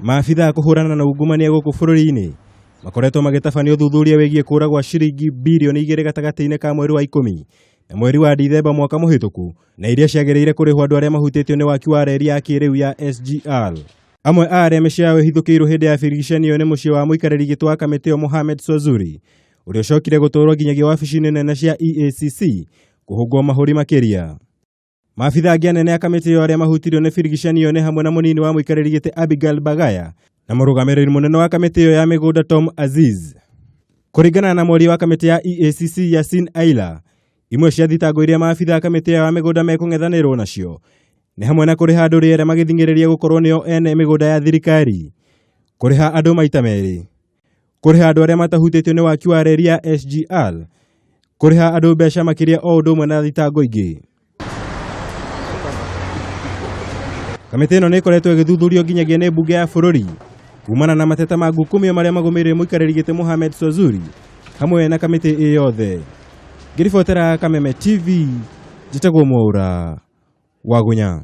Maabitha kuhurana na ungumania guku bururi-ini makoretwo magĩtabania uthuthuria wĩgiĩ kũra gwa ciringi birioni 2 gatagatĩ-inĩ ka mweri wa ikumi na mweri wa Dithemba mwaka mũhĩtũku, na iria ciagĩrĩire kũrĩhwo andũ arĩa mahutĩtio nĩ waki wa reri ya kĩrĩu ya SGR. Amwe a arĩa mĩciĩ yao ĩhithũkĩirwo hĩndĩ ya birigiceni ĩyo nĩ mũciĩ wa muikariri gĩtĩ wa Kamiti Mohammad Swazuri, ũrĩa ũcokire gũtwarwo nginyagia wabici-inĩ nene cia EACC kũhũngwo mahũri makĩria. Maabitha angĩ anene a Kamiti ĩyo arĩa mahutirio nĩ birigiceni ĩyo nĩ hamwe na mũnini wa muikariri gĩtĩ Abigail Bagaya na mũrũgamĩrĩri mũnene wa Kamiti ĩyo ya migunda Tom Aziz. Kũringana na mwaria wa Kamiti ya EACC Yasin Aila, imwe cia thitango iria maabitha a Kamiti ya migunda mekũng'ethanĩrwo nacio nĩ hamwe na kũrĩha andũ rĩera magĩthingĩrĩria gũkorwo nĩo ene migunda ya thirikari, kũrĩha andũ maita merĩ, kũrĩha andũ arĩa matahutĩtio nĩ waki wa reri ya SGR, kũrĩha andũ mbeca makĩria o ũndũ ũmwe na thitango ingĩ. Kamiti ĩno nĩ ĩkoretwo ĩgĩthuthurio nginyagia nĩ mbunge ya bũrũri kuumana na mateta ma guku marĩa magũmĩrĩire muikariri gĩtĩ Mohammad Swazuri hamwe na kamiti ĩyo yothe. Ngĩribotera Kameme TV, njĩtagwo Mwaura wa Gunya.